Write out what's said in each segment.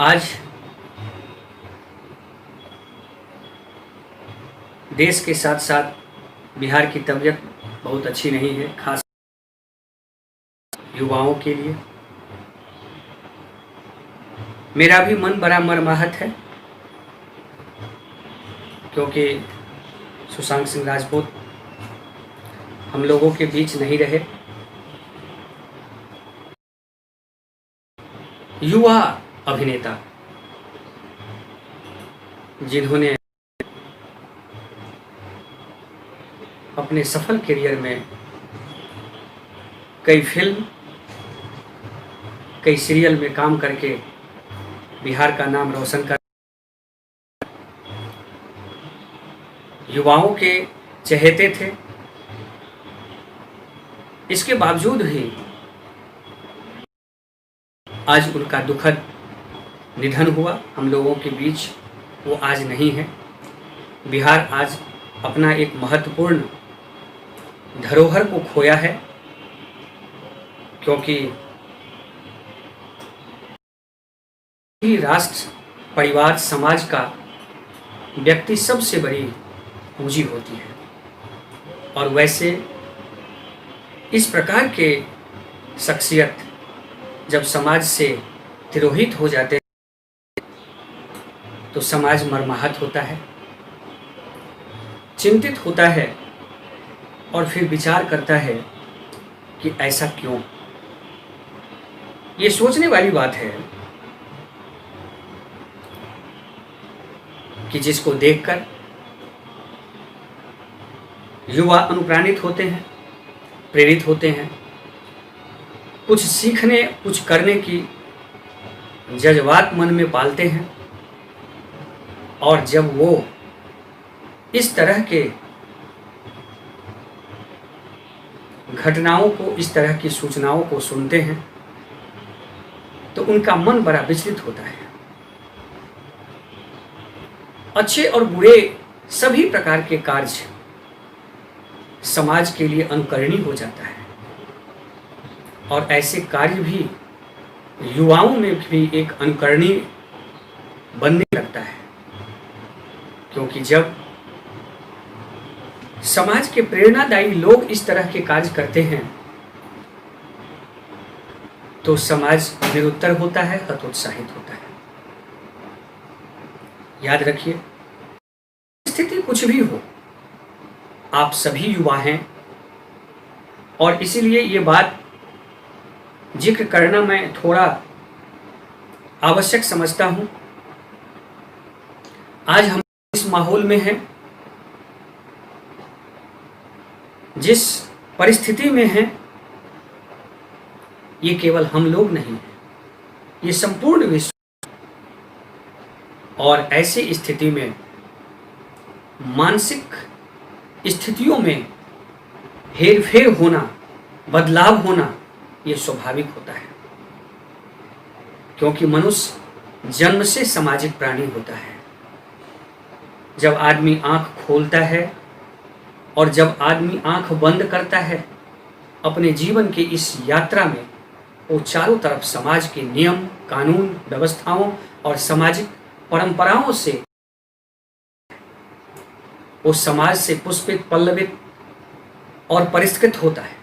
आज देश के साथ साथ बिहार की तबीयत बहुत अच्छी नहीं है, खास युवाओं के लिए। मेरा भी मन बड़ा मर्माहत है क्योंकि सुशांत सिंह राजपूत हम लोगों के बीच नहीं रहे। युवा अभिनेता जिन्होंने अपने सफल करियर में कई फिल्म, कई सीरियल में काम करके बिहार का नाम रोशन कर युवाओं के चहेते थे। इसके बावजूद भी आज उनका दुखद निधन हुआ। हम लोगों के बीच वो आज नहीं है। बिहार आज अपना एक महत्वपूर्ण धरोहर को खोया है, क्योंकि राष्ट्र, परिवार, समाज का व्यक्ति सबसे बड़ी पूंजी होती है। और वैसे इस प्रकार के शख्सियत जब समाज से तिरोहित हो जाते हैं तो समाज मर्माहत होता है, चिंतित होता है और फिर विचार करता है कि ऐसा क्यों। ये सोचने वाली बात है कि जिसको देखकर युवा अनुप्राणित होते हैं, प्रेरित होते हैं, कुछ सीखने, कुछ करने की जज्बात मन में पालते हैं। और जब वो इस तरह के घटनाओं को, इस तरह की सूचनाओं को सुनते हैं तो उनका मन बड़ा विचलित होता है। अच्छे और बुरे सभी प्रकार के कार्य समाज के लिए अनुकरणीय हो जाता है और ऐसे कार्य भी युवाओं में भी एक अनुकरणीय बनने लगता है, क्योंकि जब समाज के प्रेरणादायी लोग इस तरह के कार्य करते हैं तो समाज निरुत्तर होता है, हतोत्साहित होता है। याद रखिए, स्थिति कुछ भी हो, आप सभी युवा हैं और इसीलिए ये बात जिक्र करना मैं थोड़ा आवश्यक समझता हूं। आज हम इस माहौल में हैं, जिस परिस्थिति में हैं, ये केवल हम लोग नहीं हैं, ये संपूर्ण विश्व। और ऐसी स्थिति में मानसिक स्थितियों में हेरफेर होना, बदलाव होना, ये स्वाभाविक होता है, क्योंकि मनुष्य जन्म से सामाजिक प्राणी होता है। जब आदमी आंख खोलता है और जब आदमी आंख बंद करता है, अपने जीवन की इस यात्रा में वो चारों तरफ समाज के नियम, कानून, व्यवस्थाओं और सामाजिक परंपराओं से, वो समाज से पुष्पित, पल्लवित और परिष्कृत होता है।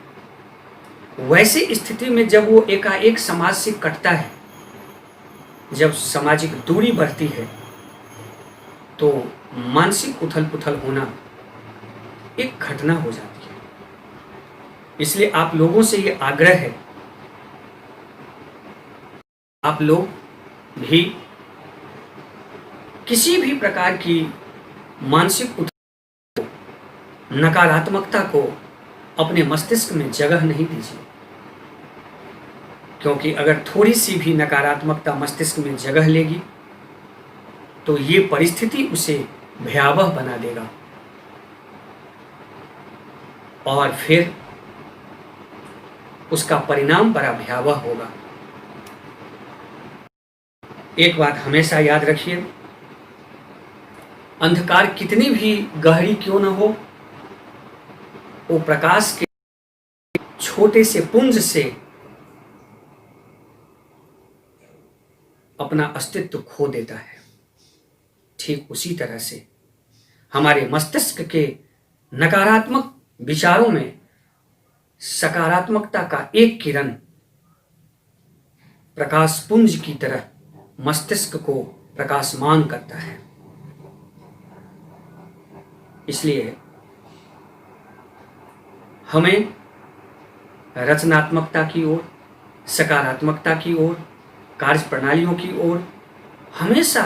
वैसी स्थिति में जब वो एकाएक समाज से कटता है, जब सामाजिक दूरी बढ़ती है, तो मानसिक उथल पुथल होना एक घटना हो जाती है। इसलिए आप लोगों से ये आग्रह है, आप लोग भी किसी भी प्रकार की मानसिक उथल, नकारात्मकता को अपने मस्तिष्क में जगह नहीं दीजिए, क्योंकि अगर थोड़ी सी भी नकारात्मकता मस्तिष्क में जगह लेगी तो ये परिस्थिति उसे भयावह बना देगा और फिर उसका परिणाम बड़ा भयावह होगा। एक बात हमेशा याद रखिए, अंधकार कितनी भी गहरी क्यों न हो, वो प्रकाश के छोटे से पुंज से अपना अस्तित्व खो देता है। ठीक उसी तरह से हमारे मस्तिष्क के नकारात्मक विचारों में सकारात्मकता का एक किरण प्रकाश पुंज की तरह मस्तिष्क को प्रकाशमान करता है। इसलिए हमें रचनात्मकता की ओर, सकारात्मकता की ओर, कार्य प्रणालियों की ओर हमेशा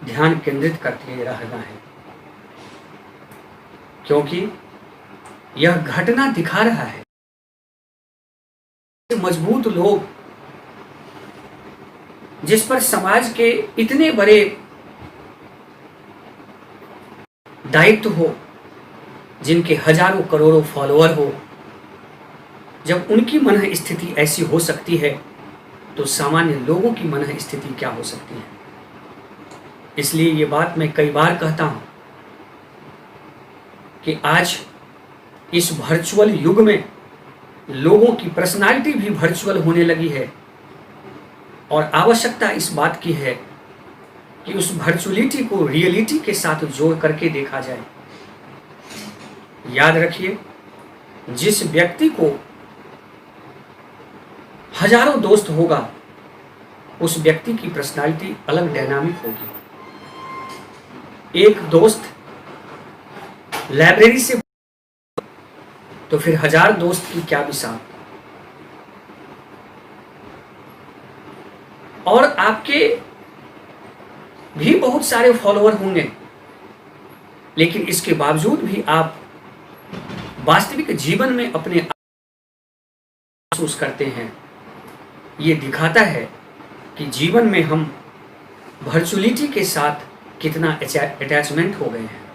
ध्यान केंद्रित करते रहना है, क्योंकि यह घटना दिखा रहा है मजबूत लोग जिस पर समाज के इतने बड़े दायित्व हो, जिनके हजारों करोड़ों फॉलोअर हो, जब उनकी मन स्थिति ऐसी हो सकती है तो सामान्य लोगों की मन स्थिति क्या हो सकती है। इसलिए ये बात मैं कई बार कहता हूं कि आज इस वर्चुअल युग में लोगों की पर्सनालिटी भी वर्चुअल होने लगी है और आवश्यकता इस बात की है कि उस वर्चुअलिटी को रियलिटी के साथ जोड़ करके देखा जाए। याद रखिए, जिस व्यक्ति को हजारों दोस्त होगा उस व्यक्ति की पर्सनालिटी अलग डायनामिक होगी। एक दोस्त लाइब्रेरी से तो फिर हजार दोस्त की क्या मिसाल। और आपके भी बहुत सारे फॉलोअर होंगे, लेकिन इसके बावजूद भी आप वास्तविक जीवन में अपने महसूस करते हैं। ये दिखाता है कि जीवन में हम वर्चुअलिटी के साथ कितना अटैचमेंट हो गए हैं।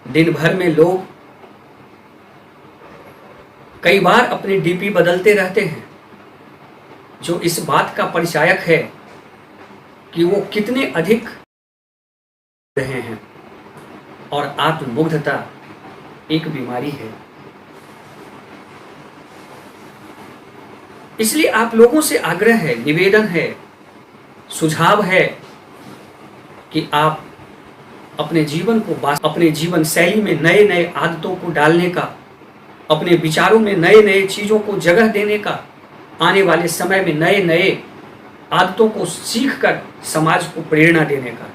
दिन भर में लोग कई बार अपनी डीपी बदलते रहते हैं, जो इस बात का परिचायक है कि वो कितने अधिक रहे हैं। और आत्ममुग्धता एक बीमारी है। इसलिए आप लोगों से आग्रह है, निवेदन है, सुझाव है कि आप अपने जीवन को, अपने जीवन शैली में नए नए आदतों को डालने का, अपने विचारों में नए नए चीजों को जगह देने का, आने वाले समय में नए नए आदतों को सीखकर समाज को प्रेरणा देने का।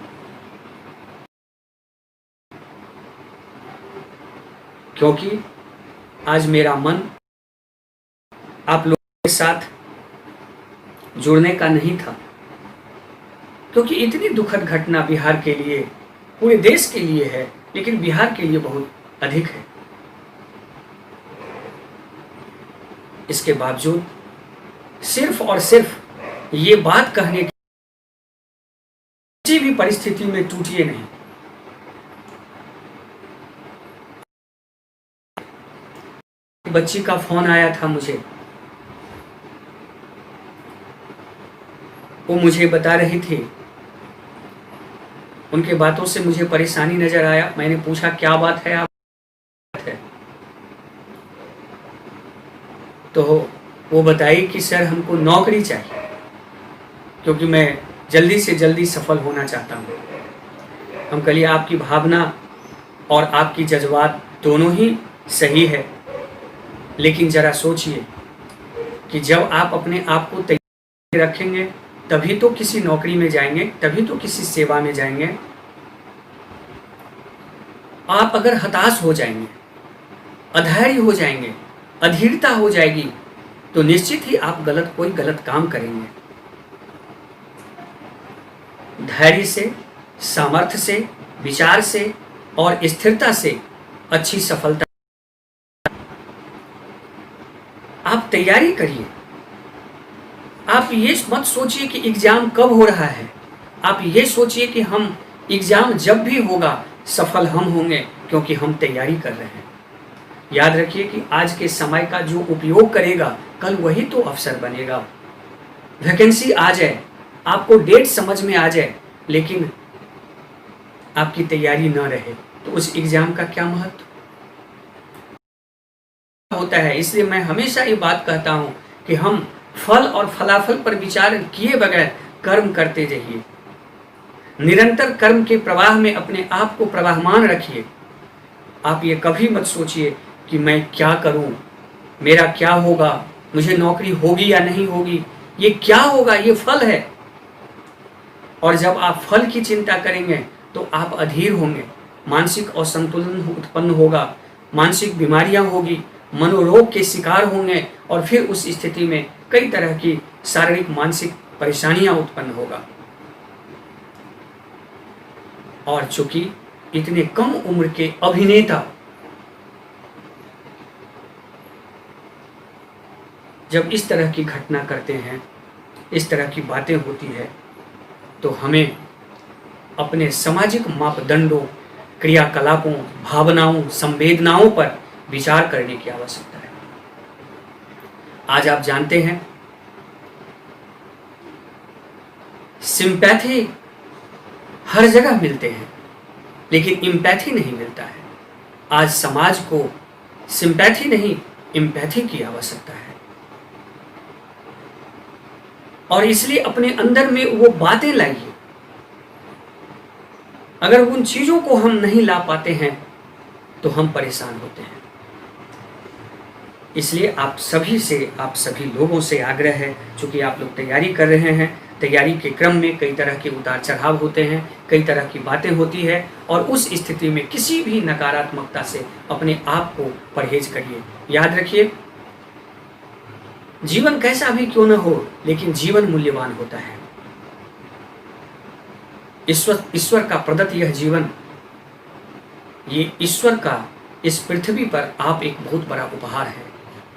क्योंकि आज मेरा मन आप लोगों के साथ जुड़ने का नहीं था, क्योंकि इतनी दुखद घटना बिहार के लिए, पूरे देश के लिए है, लेकिन बिहार के लिए बहुत अधिक है। इसके बावजूद सिर्फ और सिर्फ ये बात कहने की, किसी भी परिस्थिति में टूटिए नहीं। बच्ची का फोन आया था मुझे, वो मुझे बता रही थी, उनके बातों से मुझे परेशानी नजर आया। मैंने पूछा क्या बात है आप है? तो वो बताई कि सर हमको नौकरी चाहिए, क्योंकि मैं जल्दी से जल्दी सफल होना चाहता हूँ। हम कहिए आपकी भावना और आपकी जज्बात दोनों ही सही है, लेकिन जरा सोचिए कि जब आप अपने आप को तैयार रखेंगे तभी तो किसी नौकरी में जाएंगे, तभी तो किसी सेवा में जाएंगे। आप अगर हताश हो जाएंगे, अधैर्य हो जाएंगे, अधीरता हो जाएगी, तो निश्चित ही आप कोई गलत काम करेंगे। धैर्य से, सामर्थ्य से, विचार से और स्थिरता से अच्छी सफलता आप तैयारी करिए। आप ये मत सोचिए कि एग्जाम कब हो रहा है, आप ये सोचिए कि हम एग्जाम जब भी होगा सफल हम होंगे, क्योंकि हम तैयारी कर रहे हैं। याद रखिए कि आज के समय का जो उपयोग करेगा कल वही तो अफसर बनेगा। वैकेंसी आ जाए, आपको डेट समझ में आ जाए, लेकिन आपकी तैयारी ना रहे तो उस एग्जाम का क्या महत्व होता है। इसलिए मैं हमेशा ये बात कहता हूं कि हम फल और फलाफल पर विचार किए बगैर कर्म करते रहिए। निरंतर कर्म के प्रवाह में अपने आप को प्रवाहमान रखिए। आप ये कभी मत सोचिए कि मैं क्या करूं, मेरा क्या होगा, मुझे नौकरी होगी या नहीं होगी। ये क्या होगा, ये फल है। और जब आप फल की चिंता करेंगे तो आप अधीर होंगे, मानसिक असंतुलन उत्पन्न होगा, मानसिक बीमारियां होगी, मनोरोग के शिकार होंगे और फिर उस स्थिति में कई तरह की शारीरिक मानसिक परेशानियां उत्पन्न होगा। और चूंकि इतने कम उम्र के अभिनेता जब इस तरह की घटना करते हैं, इस तरह की बातें होती है, तो हमें अपने सामाजिक मापदंडों, क्रियाकलापों, भावनाओं, संवेदनाओं पर विचार करने की आवश्यकता है। आज आप जानते हैं सिंपैथी हर जगह मिलते हैं, लेकिन इम्पैथी नहीं मिलता है। आज समाज को सिंपैथी नहीं, इम्पैथी की आवश्यकता है। और इसलिए अपने अंदर में वो बातें लाइए। अगर उन चीजों को हम नहीं ला पाते हैं तो हम परेशान होते हैं। इसलिए आप सभी लोगों से आग्रह है, चूंकि आप लोग तैयारी कर रहे हैं, तैयारी के क्रम में कई तरह के उतार चढ़ाव होते हैं, कई तरह की बातें होती है, और उस स्थिति में किसी भी नकारात्मकता से अपने आप को परहेज करिए। याद रखिए, जीवन कैसा भी क्यों न हो, लेकिन जीवन मूल्यवान होता है। ईश्वर का प्रदत्त यह जीवन, ये ईश्वर का इस पृथ्वी पर आप एक बहुत बड़ा उपहार है।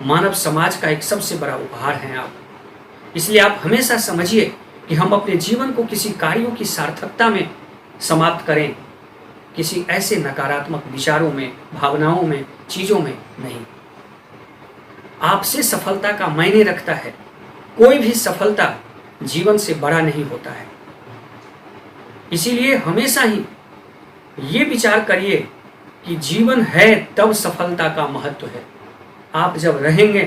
मानव समाज का एक सबसे बड़ा उपहार हैं आप। इसलिए आप हमेशा समझिए कि हम अपने जीवन को किसी कार्यों की सार्थकता में समाप्त करें, किसी ऐसे नकारात्मक विचारों में, भावनाओं में, चीजों में नहीं। आपसे सफलता का मायने रखता है। कोई भी सफलता जीवन से बड़ा नहीं होता है। इसीलिए हमेशा ही ये विचार करिए कि जीवन है तब सफलता का महत्व है। आप जब रहेंगे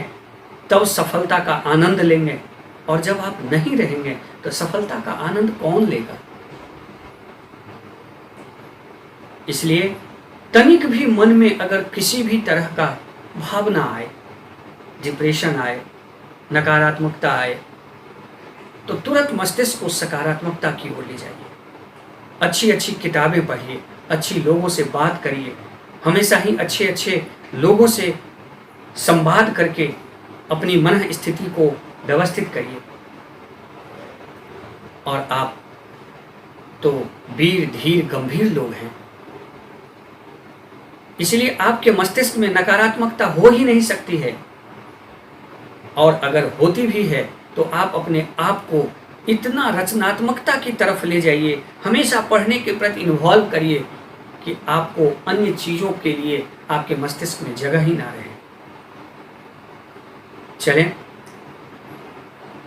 तब सफलता का आनंद लेंगे, और जब आप नहीं रहेंगे तो सफलता का आनंद कौन लेगा। इसलिए तनिक भी मन में अगर किसी भी तरह का भावना आए, डिप्रेशन आए, नकारात्मकता आए, तो तुरंत मस्तिष्क को सकारात्मकता की ओर ले जाइए। अच्छी अच्छी किताबें पढ़िए, अच्छी लोगों से बात करिए, हमेशा ही अच्छे अच्छे लोगों से संवाद करके अपनी मन स्थिति को व्यवस्थित करिए। और आप तो वीर धीर गंभीर लोग हैं, इसलिए आपके मस्तिष्क में नकारात्मकता हो ही नहीं सकती है। और अगर होती भी है तो आप अपने आप को इतना रचनात्मकता की तरफ ले जाइए, हमेशा पढ़ने के प्रति इन्वॉल्व करिए कि आपको अन्य चीजों के लिए आपके मस्तिष्क में जगह ही ना रहे। चलें,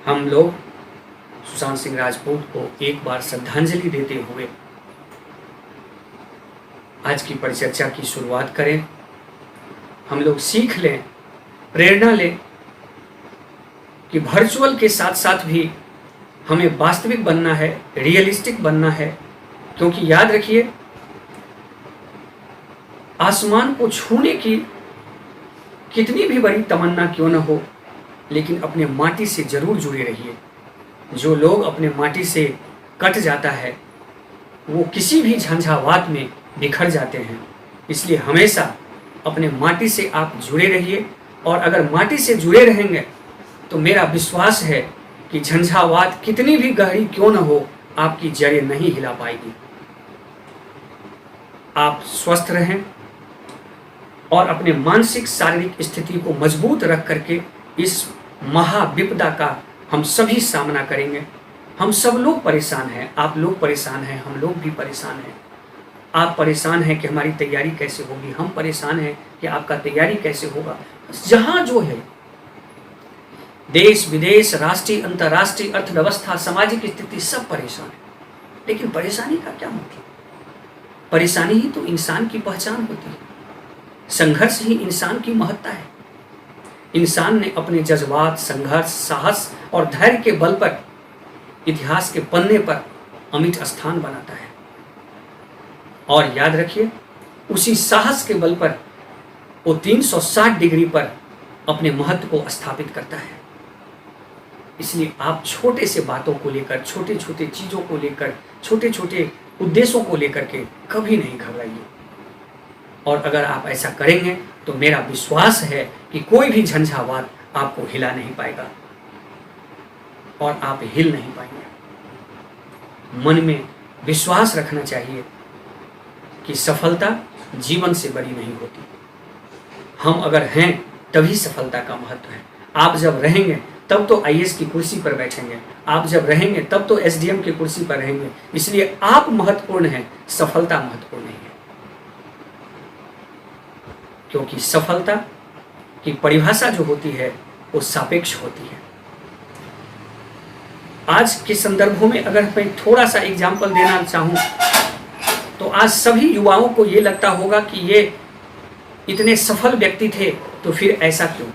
हम लोग सुशांत सिंह राजपूत को एक बार श्रद्धांजलि देते हुए आज की परिचर्चा की शुरुआत करें। हम लोग सीख लें, प्रेरणा लें कि वर्चुअल के साथ साथ भी हमें वास्तविक बनना है, रियलिस्टिक बनना है। क्योंकि याद रखिए, आसमान को छूने की कितनी भी बड़ी तमन्ना क्यों न हो, लेकिन अपने माटी से जरूर जुड़े रहिए। जो लोग अपने माटी से कट जाता है वो किसी भी झंझावात में बिखर जाते हैं। इसलिए हमेशा अपने माटी से आप जुड़े रहिए, और अगर माटी से जुड़े रहेंगे तो मेरा विश्वास है कि झंझावात कितनी भी गहरी क्यों न हो, आपकी जड़ें नहीं हिला पाएगी। आप स्वस्थ रहें और अपने मानसिक शारीरिक स्थिति को मजबूत रख करके इस महाविपदा का हम सभी सामना करेंगे। हम सब लोग परेशान हैं, आप लोग परेशान हैं, हम लोग भी परेशान हैं। आप परेशान हैं कि हमारी तैयारी कैसे होगी, हम परेशान हैं कि आपका तैयारी कैसे होगा। जहां जो है, देश विदेश, राष्ट्रीय अंतर्राष्ट्रीय अर्थव्यवस्था, सामाजिक स्थिति, सब परेशान है। लेकिन परेशानी का क्या मतलब? परेशानी ही तो इंसान की पहचान होती है। संघर्ष ही इंसान की महत्ता है। इंसान ने अपने जज्बात, संघर्ष, साहस और धैर्य के बल पर इतिहास के पन्ने पर अमिट स्थान बनाता है। और याद रखिए, उसी साहस के बल पर वो 360 डिग्री पर अपने महत्व को स्थापित करता है। इसलिए आप छोटे से बातों को लेकर, छोटे छोटे चीज़ों को लेकर, छोटे छोटे उद्देश्यों को लेकर के कभी नहीं घबराइए। और अगर आप ऐसा करेंगे तो मेरा विश्वास है कि कोई भी झंझावात आपको हिला नहीं पाएगा और आप हिल नहीं पाएंगे। मन में विश्वास रखना चाहिए कि सफलता जीवन से बड़ी नहीं होती। हम अगर हैं तभी सफलता का महत्व है। आप जब रहेंगे तब तो आईएएस की कुर्सी पर बैठेंगे, आप जब रहेंगे तब तो एसडीएम की कुर्सी पर रहेंगे। इसलिए आप महत्वपूर्ण हैं, सफलता महत्वपूर्ण नहीं है। क्योंकि सफलता की परिभाषा जो होती है वो सापेक्ष होती है। आज के संदर्भों में अगर मैं थोड़ा सा एग्जाम्पल देना चाहूं तो आज सभी युवाओं को ये लगता होगा कि ये इतने सफल व्यक्ति थे तो फिर ऐसा क्यों।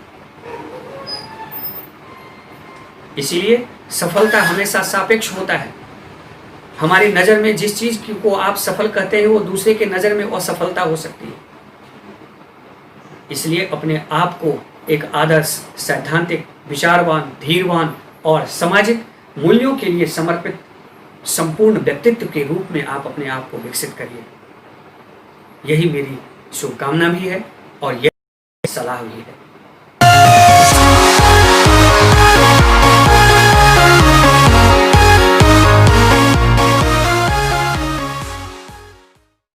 इसीलिए सफलता हमेशा सापेक्ष होता है। हमारी नज़र में जिस चीज़ को आप सफल कहते हैं वो दूसरे के नज़र में असफलता हो सकती है। इसलिए अपने आप को एक आदर्श, सैद्धांतिक, विचारवान, धीरवान और सामाजिक मूल्यों के लिए समर्पित संपूर्ण व्यक्तित्व के रूप में आप अपने आप को विकसित करिए। यही मेरी शुभकामना भी है और यही सलाह भी है।